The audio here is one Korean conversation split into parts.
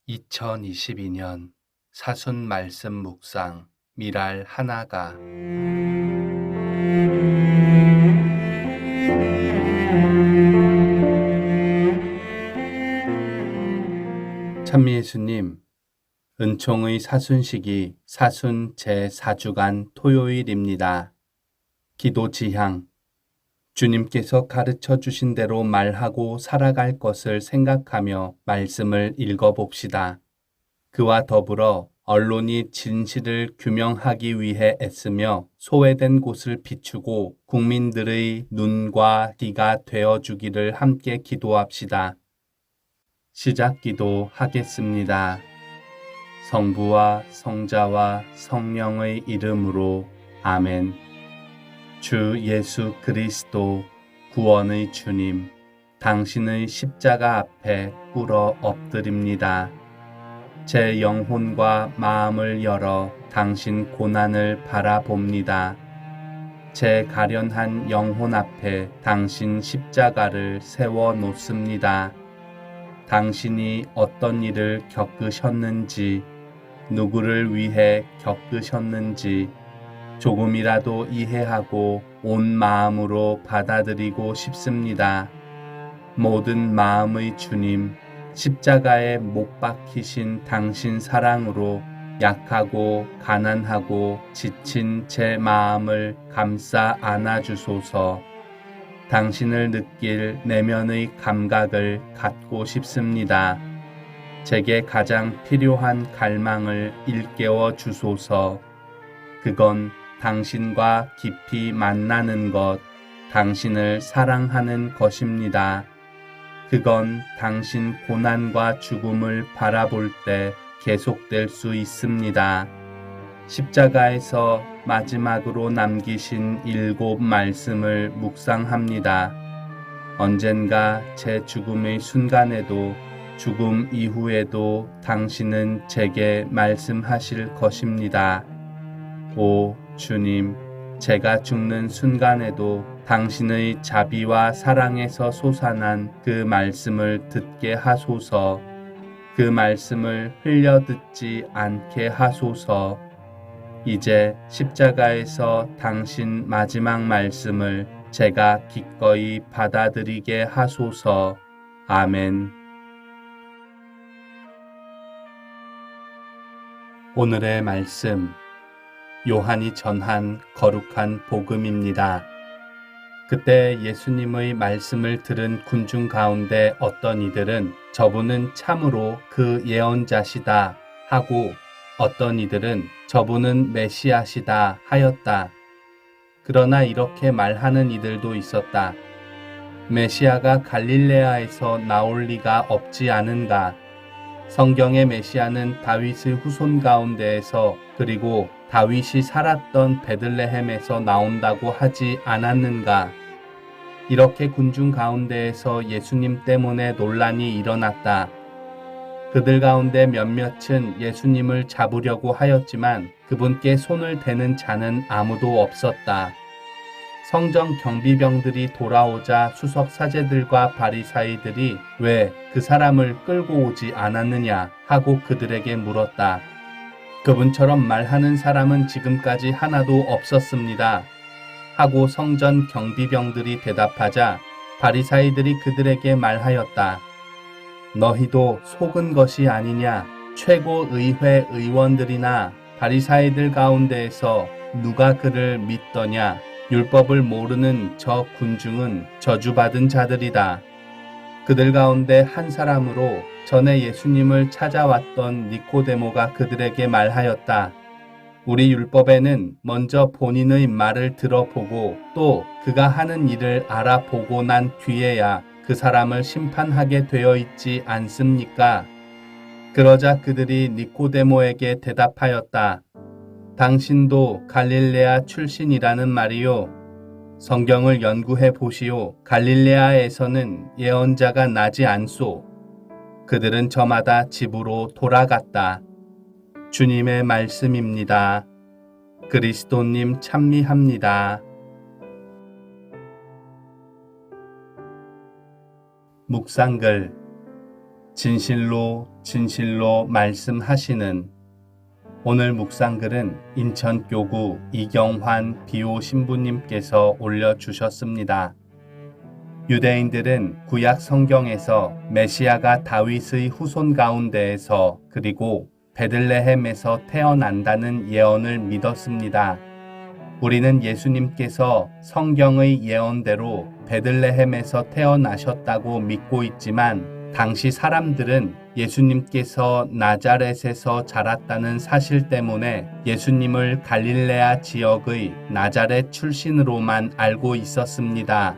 2022년 사순 말씀 묵상 미랄 하나가 찬미 예수님, 은총의 사순식이 사순 제4주간 토요일입니다. 기도 지향. 주님께서 가르쳐 주신 대로 말하고 살아갈 것을 생각하며 말씀을 읽어봅시다. 그와 더불어 언론이 진실을 규명하기 위해 애쓰며 소외된 곳을 비추고 국민들의 눈과 귀가 되어주기를 함께 기도합시다. 시작 기도하겠습니다. 성부와 성자와 성령의 이름으로 아멘. 주 예수 그리스도 구원의 주님, 당신의 십자가 앞에 꿇어 엎드립니다. 제 영혼과 마음을 열어 당신 고난을 바라봅니다. 제 가련한 영혼 앞에 당신 십자가를 세워 놓습니다. 당신이 어떤 일을 겪으셨는지, 누구를 위해 겪으셨는지 조금이라도 이해하고 온 마음으로 받아들이고 싶습니다. 모든 마음의 주님, 십자가에 못 박히신 당신 사랑으로 약하고 가난하고 지친 제 마음을 감싸 안아주소서. 당신을 느낄 내면의 감각을 갖고 싶습니다. 제게 가장 필요한 갈망을 일깨워 주소서. 그건 당신과 깊이 만나는 것, 당신을 사랑하는 것입니다. 그건 당신 고난과 죽음을 바라볼 때 계속될 수 있습니다. 십자가에서 마지막으로 남기신 7 말씀을 묵상합니다. 언젠가 제 죽음의 순간에도 죽음 이후에도 당신은 제게 말씀하실 것입니다. 오 주님, 제가 죽는 순간에도 당신의 자비와 사랑에서 솟아난 그 말씀을 듣게 하소서. 그 말씀을 흘려듣지 않게 하소서. 이제 십자가에서 당신 마지막 말씀을 제가 기꺼이 받아들이게 하소서. 아멘. 오늘의 말씀, 요한이 전한 거룩한 복음입니다. 그때 예수님의 말씀을 들은 군중 가운데 어떤 이들은 저분은 참으로 그 예언자시다 하고, 어떤 이들은 저분은 메시아시다 하였다. 그러나 이렇게 말하는 이들도 있었다. 메시아가 갈릴레아에서 나올 리가 없지 않은가? 성경의 메시아는 다윗의 후손 가운데에서, 그리고 다윗이 살았던 베들레헴에서 나온다고 하지 않았는가? 이렇게 군중 가운데에서 예수님 때문에 논란이 일어났다. 그들 가운데 몇몇은 예수님을 잡으려고 하였지만 그분께 손을 대는 자는 아무도 없었다. 성전 경비병들이 돌아오자 수석 사제들과 바리사이들이 왜 그 사람을 끌고 오지 않았느냐 하고 그들에게 물었다. 그분처럼 말하는 사람은 지금까지 하나도 없었습니다 하고 성전 경비병들이 대답하자 바리사이들이 그들에게 말하였다. 너희도 속은 것이 아니냐? 최고의회 의원들이나 바리사이들 가운데에서 누가 그를 믿더냐? 율법을 모르는 저 군중은 저주받은 자들이다. 그들 가운데 한 사람으로 전에 예수님을 찾아왔던 니코데모가 그들에게 말하였다. 우리 율법에는 먼저 본인의 말을 들어보고 또 그가 하는 일을 알아보고 난 뒤에야 그 사람을 심판하게 되어 있지 않습니까? 그러자 그들이 니코데모에게 대답하였다. 당신도 갈릴레아 출신이라는 말이요. 성경을 연구해 보시오. 갈릴레아에서는 예언자가 나지 않소. 그들은 저마다 집으로 돌아갔다. 주님의 말씀입니다. 그리스도님 찬미합니다. 묵상글. 진실로 진실로 말씀하시는. 오늘 묵상글은 인천교구 이경환 비오 신부님께서 올려주셨습니다. 유대인들은 구약 성경에서 메시아가 다윗의 후손 가운데에서 그리고 베들레헴에서 태어난다는 예언을 믿었습니다. 우리는 예수님께서 성경의 예언대로 베들레헴에서 태어나셨다고 믿고 있지만 당시 사람들은 예수님께서 나자렛에서 자랐다는 사실 때문에 예수님을 갈릴레아 지역의 나자렛 출신으로만 알고 있었습니다.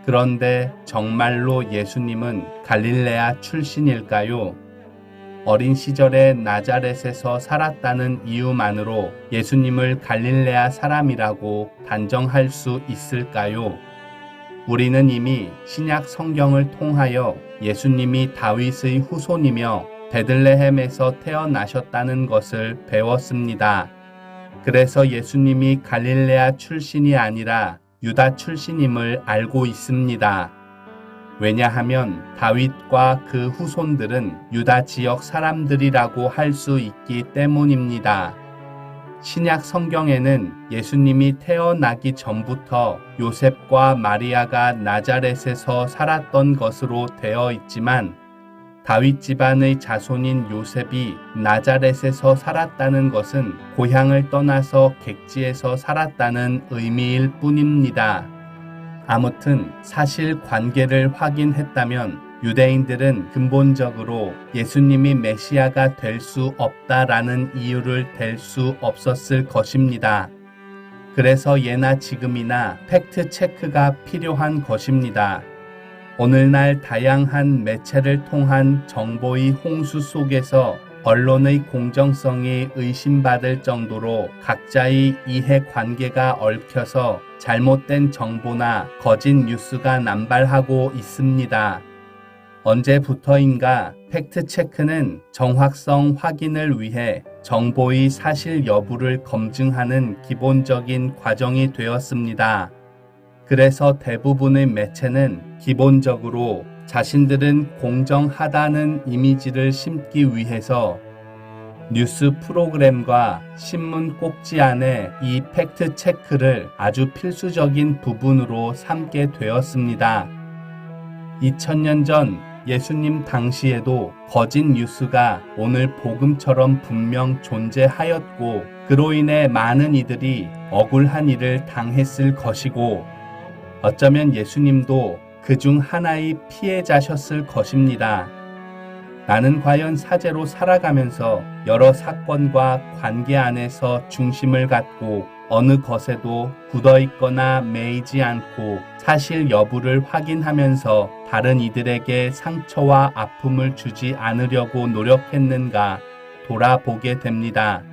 그런데 정말로 예수님은 갈릴레아 출신일까요? 어린 시절에 나자렛에서 살았다는 이유만으로 예수님을 갈릴레아 사람이라고 단정할 수 있을까요? 우리는 이미 신약 성경을 통하여 예수님이 다윗의 후손이며 베들레헴에서 태어나셨다는 것을 배웠습니다. 그래서 예수님이 갈릴레아 출신이 아니라 유다 출신임을 알고 있습니다. 왜냐하면 다윗과 그 후손들은 유다 지역 사람들이라고 할 수 있기 때문입니다. 신약 성경에는 예수님이 태어나기 전부터 요셉과 마리아가 나자렛에서 살았던 것으로 되어 있지만 다윗 집안의 자손인 요셉이 나자렛에서 살았다는 것은 고향을 떠나서 객지에서 살았다는 의미일 뿐입니다. 아무튼 사실 관계를 확인했다면 유대인들은 근본적으로 예수님이 메시아가 될 수 없다라는 이유를 댈 수 없었을 것입니다. 그래서 예나 지금이나 팩트 체크가 필요한 것입니다. 오늘날 다양한 매체를 통한 정보의 홍수 속에서 언론의 공정성이 의심받을 정도로 각자의 이해관계가 얽혀서 잘못된 정보나 거짓 뉴스가 남발하고 있습니다. 언제부터인가 팩트체크는 정확성 확인을 위해 정보의 사실 여부를 검증하는 기본적인 과정이 되었습니다. 그래서 대부분의 매체는 기본적으로 자신들은 공정하다는 이미지를 심기 위해서 뉴스 프로그램과 신문 꼭지 안에 이 팩트 체크를 아주 필수적인 부분으로 삼게 되었습니다. 2000년 전 예수님 당시에도 거짓 뉴스가 오늘 복음처럼 분명 존재하였고 그로 인해 많은 이들이 억울한 일을 당했을 것이고 어쩌면 예수님도 그중 하나의 피해자셨을 것입니다. 나는 과연 사제로 살아가면서 여러 사건과 관계 안에서 중심을 갖고 어느 것에도 굳어있거나 매이지 않고 사실 여부를 확인하면서 다른 이들에게 상처와 아픔을 주지 않으려고 노력했는가 돌아보게 됩니다.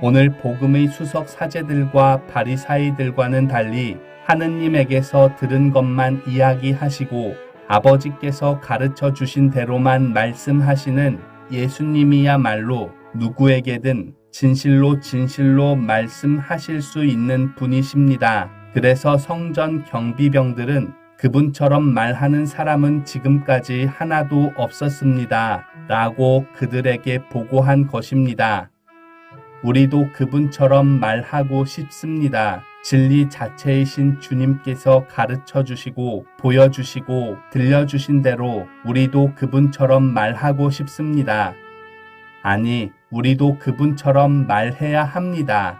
오늘 복음의 수석 사제들과 바리사이들과는 달리 하느님에게서 들은 것만 이야기하시고 아버지께서 가르쳐 주신 대로만 말씀하시는 예수님이야말로 누구에게든 진실로 진실로 말씀하실 수 있는 분이십니다. 그래서 성전 경비병들은 그분처럼 말하는 사람은 지금까지 하나도 없었습니다. 라고 그들에게 보고한 것입니다. 우리도 그분처럼 말하고 싶습니다. 진리 자체이신 주님께서 가르쳐 주시고 보여주시고 들려주신 대로 우리도 그분처럼 말하고 싶습니다. 아니, 우리도 그분처럼 말해야 합니다.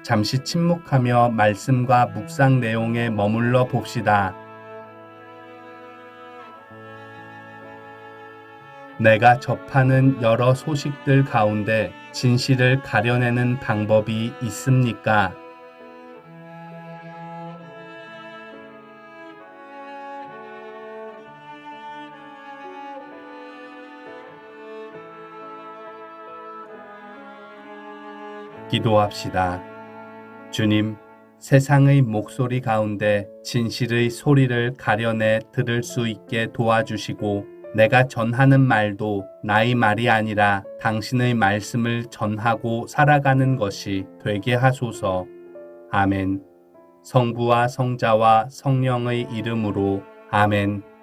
잠시 침묵하며 말씀과 묵상 내용에 머물러 봅시다. 내가 접하는 여러 소식들 가운데 진실을 가려내는 방법이 있습니까? 기도합시다. 주님, 세상의 목소리 가운데 진실의 소리를 가려내 들을 수 있게 도와주시고 내가 전하는 말도 나의 말이 아니라 당신의 말씀을 전하고 살아가는 것이 되게 하소서. 아멘. 성부와 성자와 성령의 이름으로 아멘.